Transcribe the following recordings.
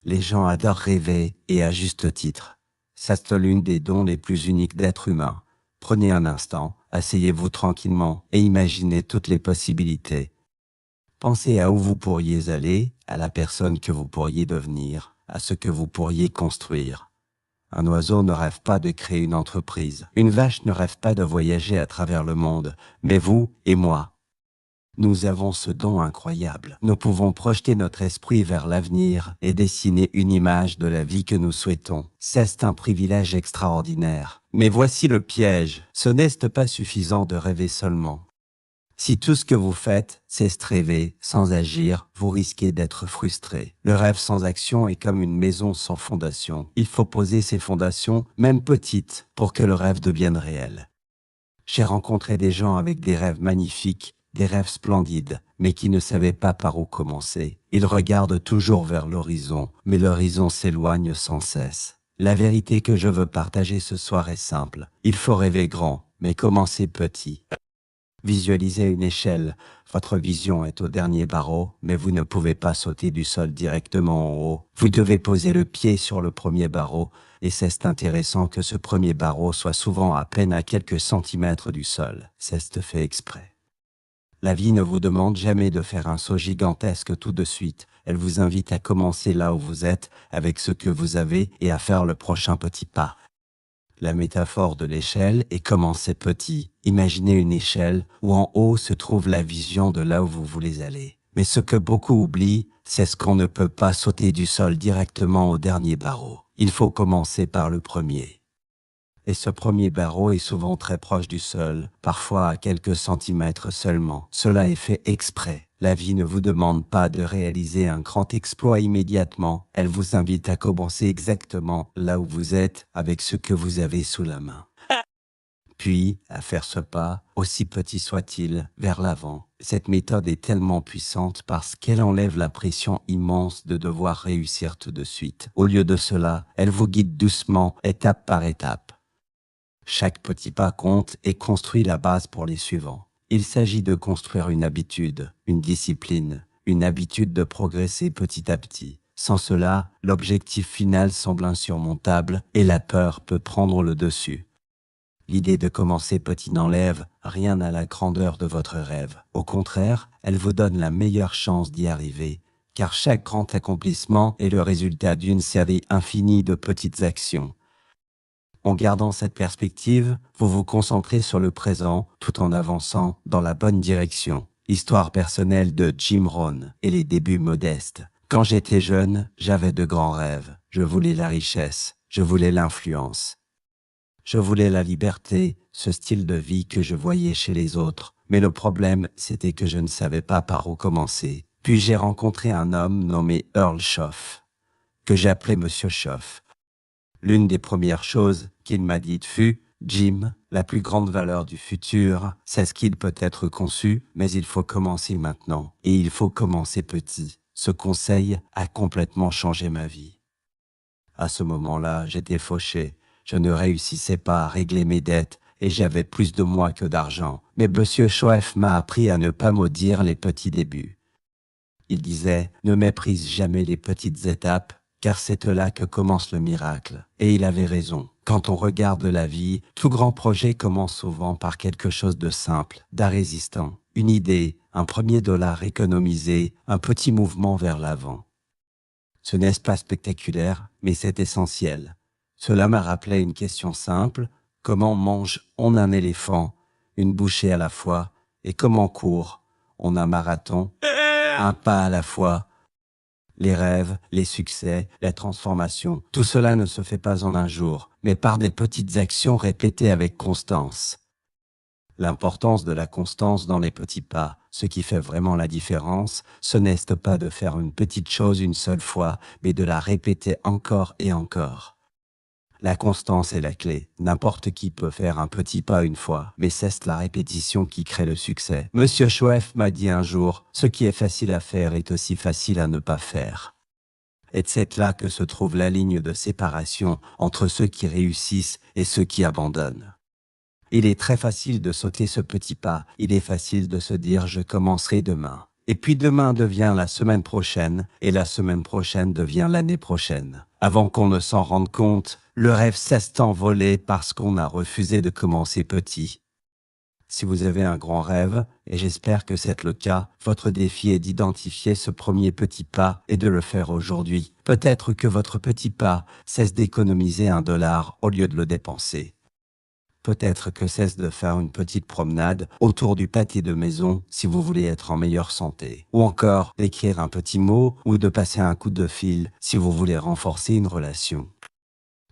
Les gens adorent rêver, et à juste titre. C'est l'une des dons les plus uniques d'être humain. Prenez un instant, asseyez-vous tranquillement et imaginez toutes les possibilités. Pensez à où vous pourriez aller, à la personne que vous pourriez devenir, à ce que vous pourriez construire. Un oiseau ne rêve pas de créer une entreprise. Une vache ne rêve pas de voyager à travers le monde. Mais vous et moi, nous avons ce don incroyable. Nous pouvons projeter notre esprit vers l'avenir et dessiner une image de la vie que nous souhaitons. C'est un privilège extraordinaire. Mais voici le piège. Ce n'est pas suffisant de rêver seulement. Si tout ce que vous faites, c'est rêver, sans agir, vous risquez d'être frustré. Le rêve sans action est comme une maison sans fondation. Il faut poser ses fondations, même petites, pour que le rêve devienne réel. J'ai rencontré des gens avec des rêves magnifiques, des rêves splendides, mais qui ne savaient pas par où commencer. Ils regardent toujours vers l'horizon, mais l'horizon s'éloigne sans cesse. La vérité que je veux partager ce soir est simple. Il faut rêver grand, mais commencer petit. Visualisez une échelle. Votre vision est au dernier barreau, mais vous ne pouvez pas sauter du sol directement en haut. Vous devez poser le pied sur le premier barreau, et c'est intéressant que ce premier barreau soit souvent à peine à quelques centimètres du sol. C'est fait exprès. La vie ne vous demande jamais de faire un saut gigantesque tout de suite. Elle vous invite à commencer là où vous êtes, avec ce que vous avez, et à faire le prochain petit pas. La métaphore de l'échelle est commencer petit. Imaginez une échelle où en haut se trouve la vision de là où vous voulez aller. Mais ce que beaucoup oublient, c'est ce qu'on ne peut pas sauter du sol directement au dernier barreau. Il faut commencer par le premier. Et ce premier barreau est souvent très proche du sol, parfois à quelques centimètres seulement. Cela est fait exprès. La vie ne vous demande pas de réaliser un grand exploit immédiatement. Elle vous invite à commencer exactement là où vous êtes, avec ce que vous avez sous la main. Puis, à faire ce pas, aussi petit soit-il, vers l'avant. Cette méthode est tellement puissante parce qu'elle enlève la pression immense de devoir réussir tout de suite. Au lieu de cela, elle vous guide doucement, étape par étape. Chaque petit pas compte et construit la base pour les suivants. Il s'agit de construire une habitude, une discipline, une habitude de progresser petit à petit. Sans cela, l'objectif final semble insurmontable et la peur peut prendre le dessus. L'idée de commencer petit n'enlève rien à la grandeur de votre rêve. Au contraire, elle vous donne la meilleure chance d'y arriver, car chaque grand accomplissement est le résultat d'une série infinie de petites actions. En gardant cette perspective, vous vous concentrez sur le présent tout en avançant dans la bonne direction. Histoire personnelle de Jim Rohn et les débuts modestes. Quand j'étais jeune, j'avais de grands rêves. Je voulais la richesse, je voulais l'influence. Je voulais la liberté, ce style de vie que je voyais chez les autres. Mais le problème, c'était que je ne savais pas par où commencer. Puis j'ai rencontré un homme nommé Earl Schoff, que j'appelais Monsieur Schoff. L'une des premières choses qu'il m'a dites fut « Jim, la plus grande valeur du futur, c'est ce qu'il peut être conçu, mais il faut commencer maintenant. Et il faut commencer petit. » Ce conseil a complètement changé ma vie. À ce moment-là, j'étais fauché. Je ne réussissais pas à régler mes dettes et j'avais plus de moi que d'argent. Mais Monsieur Schoff m'a appris à ne pas maudire les petits débuts. Il disait « Ne méprise jamais les petites étapes, car c'est là que commence le miracle. » Et il avait raison. Quand on regarde la vie, tout grand projet commence souvent par quelque chose de simple, d'irrésistant. Une idée, un premier dollar économisé, un petit mouvement vers l'avant. Ce n'est pas spectaculaire, mais c'est essentiel. Cela m'a rappelé une question simple. Comment mange-on un éléphant, une bouchée à la fois, et comment court-on un marathon, un pas à la fois? Les rêves, les succès, la transformation, tout cela ne se fait pas en un jour, mais par des petites actions répétées avec constance. L'importance de la constance dans les petits pas, ce qui fait vraiment la différence, ce n'est pas de faire une petite chose une seule fois, mais de la répéter encore et encore. La constance est la clé. N'importe qui peut faire un petit pas une fois, mais c'est la répétition qui crée le succès. Monsieur Schoff m'a dit un jour, ce qui est facile à faire est aussi facile à ne pas faire. Et c'est là que se trouve la ligne de séparation entre ceux qui réussissent et ceux qui abandonnent. Il est très facile de sauter ce petit pas. Il est facile de se dire « je commencerai demain ». Et puis demain devient la semaine prochaine, et la semaine prochaine devient l'année prochaine. Avant qu'on ne s'en rende compte, le rêve cesse d'envoler parce qu'on a refusé de commencer petit. Si vous avez un grand rêve, et j'espère que c'est le cas, votre défi est d'identifier ce premier petit pas et de le faire aujourd'hui. Peut-être que votre petit pas cesse d'économiser $1 au lieu de le dépenser. Peut-être que cesse de faire une petite promenade autour du pâté de maison si vous voulez être en meilleure santé. Ou encore d'écrire un petit mot ou de passer un coup de fil si vous voulez renforcer une relation.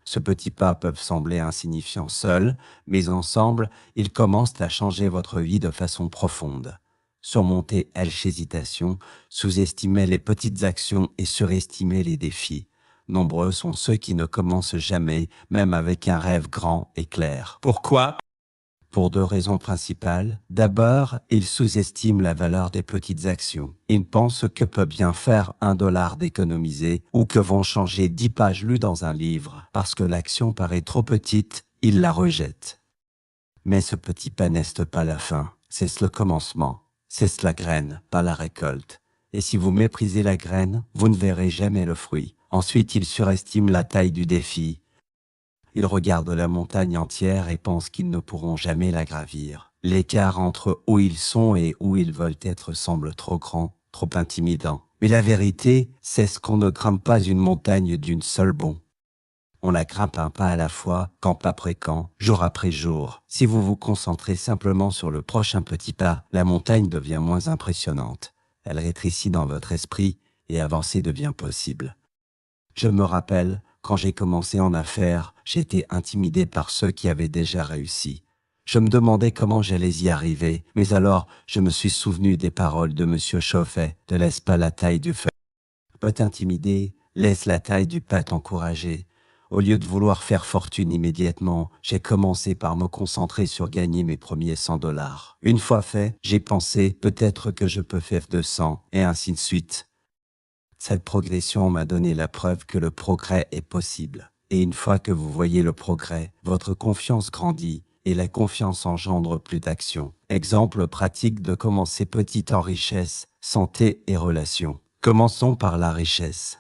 Ce petit pas peuvent sembler insignifiants seuls, mais ensemble, ils commencent à changer votre vie de façon profonde. Surmonter l'hésitation, sous-estimer les petites actions et surestimer les défis. Nombreux sont ceux qui ne commencent jamais, même avec un rêve grand et clair. Pourquoi ? Pour 2 raisons principales. D'abord, ils sous-estiment la valeur des petites actions. Ils pensent que peut bien faire $1 d'économiser ou que vont changer 10 pages lues dans un livre. Parce que l'action paraît trop petite, ils la rejettent. Mais ce petit pas n'est pas la fin, c'est le commencement. C'est la graine, pas la récolte. Et si vous méprisez la graine, vous ne verrez jamais le fruit. Ensuite, ils surestiment la taille du défi. Ils regardent la montagne entière et pensent qu'ils ne pourront jamais la gravir. L'écart entre où ils sont et où ils veulent être semble trop grand, trop intimidant. Mais la vérité, c'est qu'on ne grimpe pas une montagne d'une seule bond. On la grimpe un pas à la fois, camp après camp, jour après jour. Si vous vous concentrez simplement sur le prochain petit pas, la montagne devient moins impressionnante. Elle rétrécit dans votre esprit et avancer devient possible. Je me rappelle, quand j'ai commencé en affaires, j'étais intimidé par ceux qui avaient déjà réussi. Je me demandais comment j'allais y arriver, mais alors je me suis souvenu des paroles de Monsieur Chauffet, « Ne laisse pas la taille du feu. Pas t'intimider, laisse la taille du pas t'encourager. » Au lieu de vouloir faire fortune immédiatement, j'ai commencé par me concentrer sur gagner mes premiers $100. Une fois fait, j'ai pensé peut-être que je peux faire 200, et ainsi de suite. Cette progression m'a donné la preuve que le progrès est possible. Et une fois que vous voyez le progrès, votre confiance grandit et la confiance engendre plus d'action. Exemple pratique de commencer petit en richesse, santé et relations. Commençons par la richesse.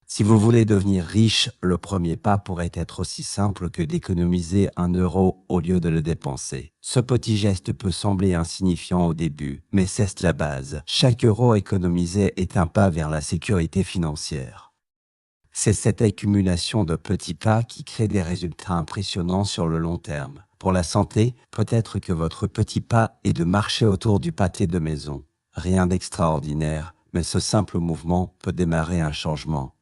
Si vous voulez devenir riche, le premier pas pourrait être aussi simple que d'économiser €1 au lieu de le dépenser. Ce petit geste peut sembler insignifiant au début, mais c'est la base. Chaque euro économisé est un pas vers la sécurité financière. C'est cette accumulation de petits pas qui crée des résultats impressionnants sur le long terme. Pour la santé, peut-être que votre petit pas est de marcher autour du pâté de maison. Rien d'extraordinaire, mais ce simple mouvement peut démarrer un changement.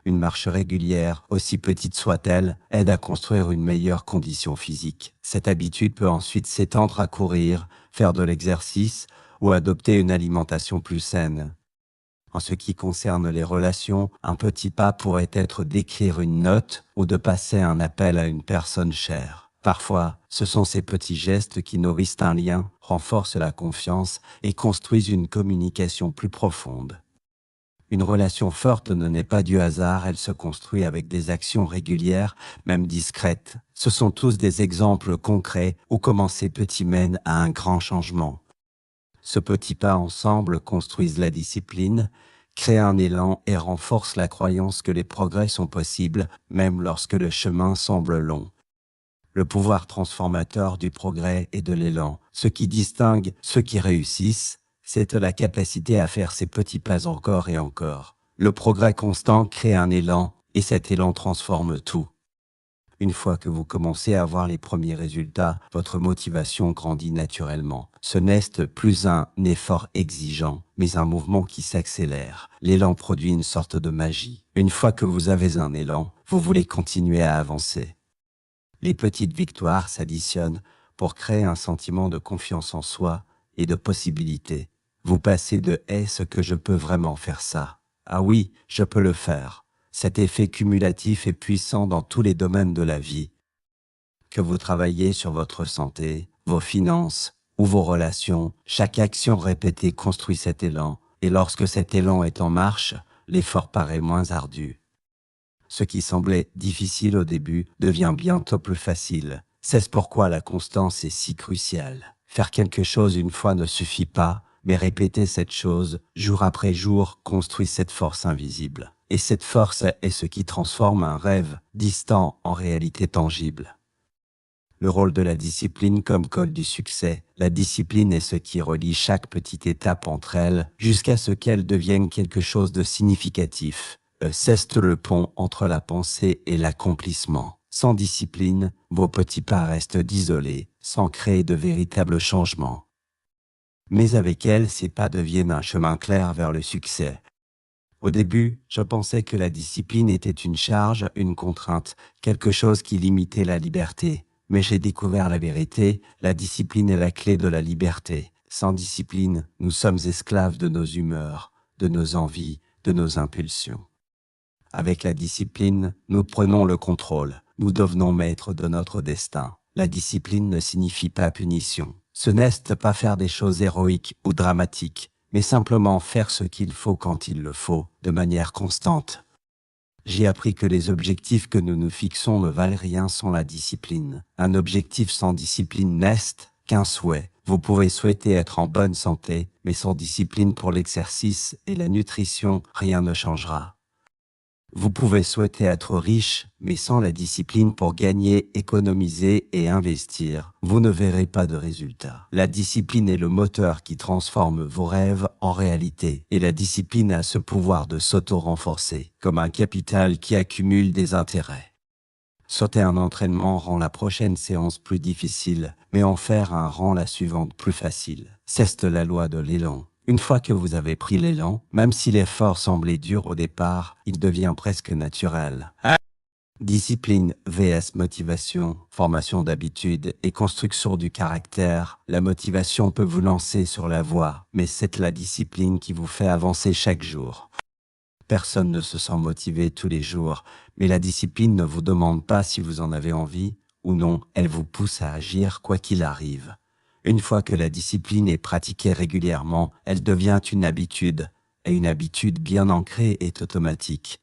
Une marche régulière, aussi petite soit-elle, aide à construire une meilleure condition physique. Cette habitude peut ensuite s'étendre à courir, faire de l'exercice ou adopter une alimentation plus saine. En ce qui concerne les relations, un petit pas pourrait être d'écrire une note ou de passer un appel à une personne chère. Parfois, ce sont ces petits gestes qui nourrissent un lien, renforcent la confiance et construisent une communication plus profonde. Une relation forte ne naît pas du hasard, elle se construit avec des actions régulières, même discrètes. Ce sont tous des exemples concrets où commencer petit mène à un grand changement. Ce petit pas ensemble construisent la discipline, créent un élan et renforcent la croyance que les progrès sont possibles, même lorsque le chemin semble long. Le pouvoir transformateur du progrès et de l'élan, ce qui distingue ceux qui réussissent, c'est la capacité à faire ces petits pas encore et encore. Le progrès constant crée un élan et cet élan transforme tout. Une fois que vous commencez à voir les premiers résultats, votre motivation grandit naturellement. Ce n'est plus un effort exigeant, mais un mouvement qui s'accélère. L'élan produit une sorte de magie. Une fois que vous avez un élan, vous voulez continuer à avancer. Les petites victoires s'additionnent pour créer un sentiment de confiance en soi et de possibilité. Vous passez de « est-ce que je peux vraiment faire ça ?» Ah oui, je peux le faire. Cet effet cumulatif est puissant dans tous les domaines de la vie. Que vous travaillez sur votre santé, vos finances ou vos relations, chaque action répétée construit cet élan. Et lorsque cet élan est en marche, l'effort paraît moins ardu. Ce qui semblait difficile au début devient bientôt plus facile. C'est pourquoi la constance est si cruciale. Faire quelque chose une fois ne suffit pas, Mais répéter cette chose, jour après jour, construit cette force invisible. Et cette force est ce qui transforme un rêve distant en réalité tangible. Le rôle de la discipline comme code du succès. La discipline est ce qui relie chaque petite étape entre elles jusqu'à ce qu'elle devienne quelque chose de significatif. C'est le pont entre la pensée et l'accomplissement. Sans discipline, vos petits pas restent isolés, sans créer de véritables changements. Mais avec elle, ces pas deviennent un chemin clair vers le succès. Au début, je pensais que la discipline était une charge, une contrainte, quelque chose qui limitait la liberté. Mais j'ai découvert la vérité, la discipline est la clé de la liberté. Sans discipline, nous sommes esclaves de nos humeurs, de nos envies, de nos impulsions. Avec la discipline, nous prenons le contrôle, nous devenons maîtres de notre destin. La discipline ne signifie pas punition. Ce n'est pas faire des choses héroïques ou dramatiques, mais simplement faire ce qu'il faut quand il le faut, de manière constante. J'ai appris que les objectifs que nous nous fixons ne valent rien sans la discipline. Un objectif sans discipline n'est qu'un souhait. Vous pouvez souhaiter être en bonne santé, mais sans discipline pour l'exercice et la nutrition, rien ne changera. Vous pouvez souhaiter être riche, mais sans la discipline pour gagner, économiser et investir, vous ne verrez pas de résultats. La discipline est le moteur qui transforme vos rêves en réalité. Et la discipline a ce pouvoir de s'auto-renforcer, comme un capital qui accumule des intérêts. Sauter un entraînement rend la prochaine séance plus difficile, mais en faire un rend la suivante plus facile. C'est la loi de l'élan. Une fois que vous avez pris l'élan, même si l'effort semblait dur au départ, il devient presque naturel. Discipline vs motivation, formation d'habitude et construction du caractère. La motivation peut vous lancer sur la voie, mais c'est la discipline qui vous fait avancer chaque jour. Personne ne se sent motivé tous les jours, mais la discipline ne vous demande pas si vous en avez envie ou non, elle vous pousse à agir quoi qu'il arrive. Une fois que la discipline est pratiquée régulièrement, elle devient une habitude, et une habitude bien ancrée est automatique.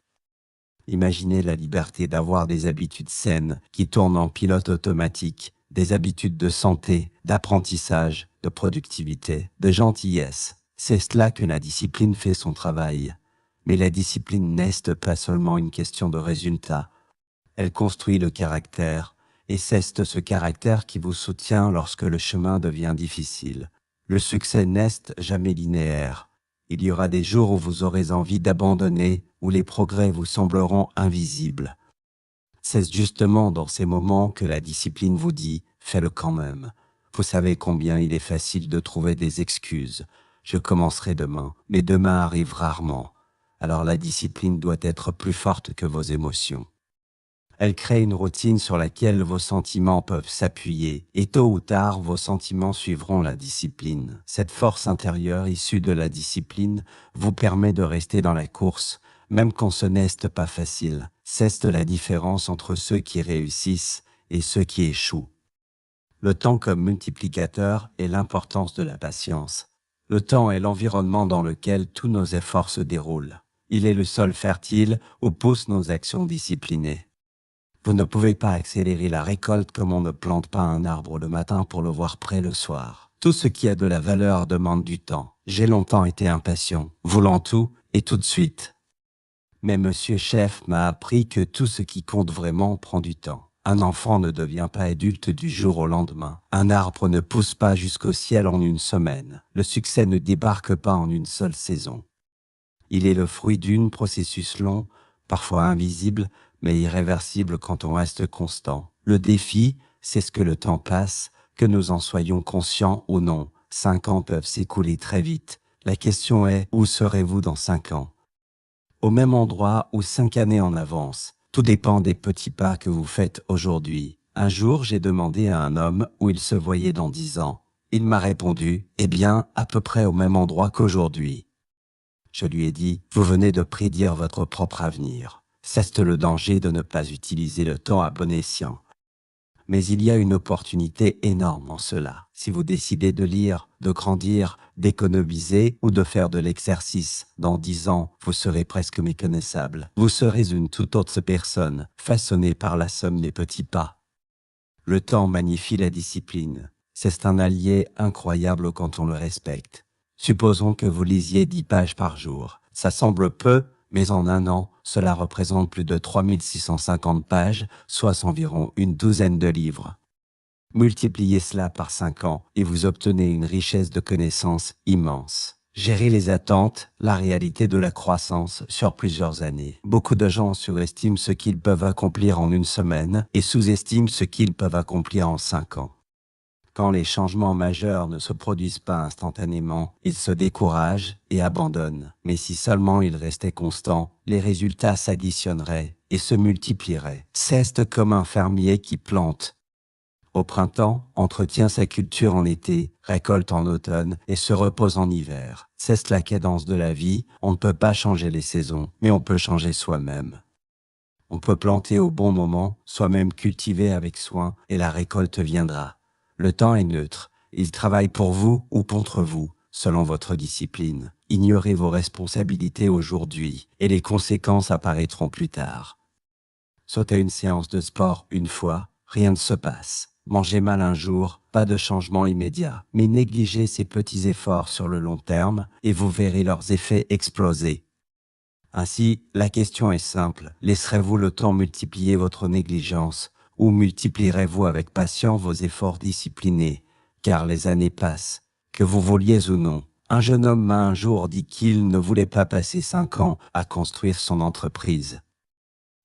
Imaginez la liberté d'avoir des habitudes saines qui tournent en pilote automatique, des habitudes de santé, d'apprentissage, de productivité, de gentillesse. C'est cela que la discipline fait son travail. Mais la discipline n'est pas seulement une question de résultat. Elle construit le caractère, et c'est ce caractère qui vous soutient lorsque le chemin devient difficile. Le succès n'est jamais linéaire. Il y aura des jours où vous aurez envie d'abandonner, où les progrès vous sembleront invisibles. C'est justement dans ces moments que la discipline vous dit « fais-le quand même ». Vous savez combien il est facile de trouver des excuses. Je commencerai demain, mais demain arrive rarement. Alors la discipline doit être plus forte que vos émotions. Elle crée une routine sur laquelle vos sentiments peuvent s'appuyer, et tôt ou tard, vos sentiments suivront la discipline. Cette force intérieure issue de la discipline vous permet de rester dans la course, même quand ce n'est pas facile. C'est la différence entre ceux qui réussissent et ceux qui échouent. Le temps comme multiplicateur et l'importance de la patience. Le temps est l'environnement dans lequel tous nos efforts se déroulent. Il est le sol fertile où poussent nos actions disciplinées. Vous ne pouvez pas accélérer la récolte comme on ne plante pas un arbre le matin pour le voir prêt le soir. Tout ce qui a de la valeur demande du temps. J'ai longtemps été impatient, voulant tout et tout de suite. Mais Monsieur Chef m'a appris que tout ce qui compte vraiment prend du temps. Un enfant ne devient pas adulte du jour au lendemain. Un arbre ne pousse pas jusqu'au ciel en une semaine. Le succès ne débarque pas en une seule saison. Il est le fruit d'un processus long, parfois invisible, mais irréversible quand on reste constant. Le défi, c'est ce que le temps passe, que nous en soyons conscients ou non. 5 ans peuvent s'écouler très vite. La question est, où serez-vous dans 5 ans? Au même endroit ou 5 années en avance. Tout dépend des petits pas que vous faites aujourd'hui. Un jour, j'ai demandé à un homme où il se voyait dans 10 ans. Il m'a répondu, eh bien, à peu près au même endroit qu'aujourd'hui. Je lui ai dit, vous venez de prédire votre propre avenir. C'est le danger de ne pas utiliser le temps à bon escient. Mais il y a une opportunité énorme en cela. Si vous décidez de lire, de grandir, d'économiser ou de faire de l'exercice, dans 10 ans, vous serez presque méconnaissable. Vous serez une toute autre personne, façonnée par la somme des petits pas. Le temps magnifie la discipline. C'est un allié incroyable quand on le respecte. Supposons que vous lisiez 10 pages par jour. Ça semble peu, mais en un an, cela représente plus de 3650 pages, soit environ une douzaine de livres. Multipliez cela par 5 ans et vous obtenez une richesse de connaissances immense. Gérez les attentes, la réalité de la croissance sur plusieurs années. Beaucoup de gens surestiment ce qu'ils peuvent accomplir en une semaine et sous-estiment ce qu'ils peuvent accomplir en 5 ans. Quand les changements majeurs ne se produisent pas instantanément, ils se découragent et abandonnent. Mais si seulement ils restaient constants, les résultats s'additionneraient et se multiplieraient. C'est comme un fermier qui plante au printemps, entretient sa culture en été, récolte en automne et se repose en hiver. C'est la cadence de la vie, on ne peut pas changer les saisons, mais on peut changer soi-même. On peut planter au bon moment, soi-même cultiver avec soin, et la récolte viendra. Le temps est neutre, il travaille pour vous ou contre vous, selon votre discipline. Ignorez vos responsabilités aujourd'hui, et les conséquences apparaîtront plus tard. Sautez une séance de sport une fois, rien ne se passe. Mangez mal un jour, pas de changement immédiat, mais négligez ces petits efforts sur le long terme et vous verrez leurs effets exploser. Ainsi, la question est simple, laisserez-vous le temps multiplier votre négligence ou multiplierez-vous avec patience vos efforts disciplinés? Car les années passent, que vous vouliez ou non. Un jeune homme m'a un jour dit qu'il ne voulait pas passer 5 ans à construire son entreprise.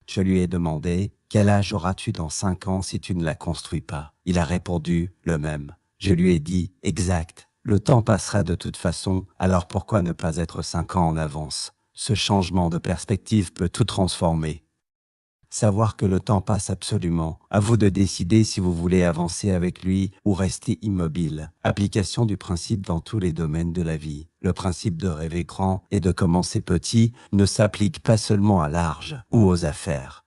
Je lui ai demandé, quel âge auras-tu dans 5 ans si tu ne la construis pas? Il a répondu, le même. Je lui ai dit, exact, le temps passera de toute façon, alors pourquoi ne pas être 5 ans en avance? Ce changement de perspective peut tout transformer. Savoir que le temps passe absolument, à vous de décider si vous voulez avancer avec lui ou rester immobile. Application du principe dans tous les domaines de la vie. Le principe de rêver grand et de commencer petit ne s'applique pas seulement à l'âge ou aux affaires.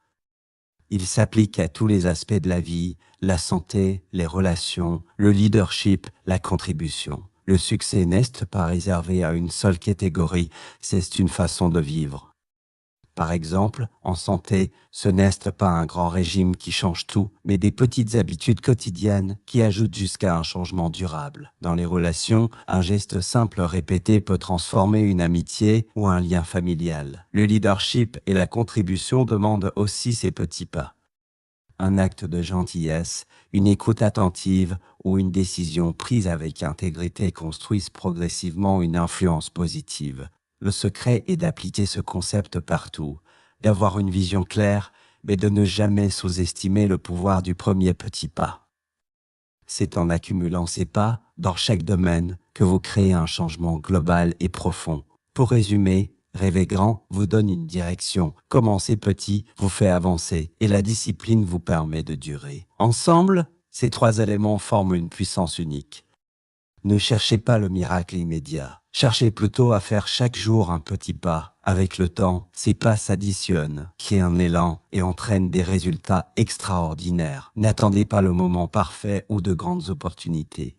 Il s'applique à tous les aspects de la vie, la santé, les relations, le leadership, la contribution. Le succès n'est pas réservé à une seule catégorie, c'est une façon de vivre. Par exemple, en santé, ce n'est pas un grand régime qui change tout, mais des petites habitudes quotidiennes qui ajoutent jusqu'à un changement durable. Dans les relations, un geste simple répété peut transformer une amitié ou un lien familial. Le leadership et la contribution demandent aussi ces petits pas. Un acte de gentillesse, une écoute attentive ou une décision prise avec intégrité construisent progressivement une influence positive. Le secret est d'appliquer ce concept partout, d'avoir une vision claire, mais de ne jamais sous-estimer le pouvoir du premier petit pas. C'est en accumulant ces pas, dans chaque domaine, que vous créez un changement global et profond. Pour résumer, rêver grand vous donne une direction, commencer petit vous fait avancer, et la discipline vous permet de durer. Ensemble, ces 3 éléments forment une puissance unique. Ne cherchez pas le miracle immédiat. Cherchez plutôt à faire chaque jour un petit pas. Avec le temps, ces pas s'additionnent, créent un élan et entraînent des résultats extraordinaires. N'attendez pas le moment parfait ou de grandes opportunités.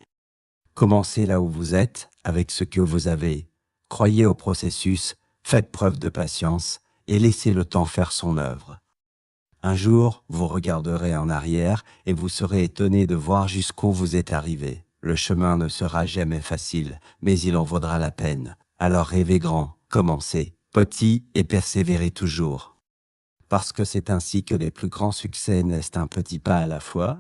Commencez là où vous êtes, avec ce que vous avez. Croyez au processus, faites preuve de patience et laissez le temps faire son œuvre. Un jour, vous regarderez en arrière et vous serez étonné de voir jusqu'où vous êtes arrivé. Le chemin ne sera jamais facile, mais il en vaudra la peine. Alors rêvez grand, commencez petit et persévérez toujours. Parce que c'est ainsi que les plus grands succès naissent un petit pas à la fois.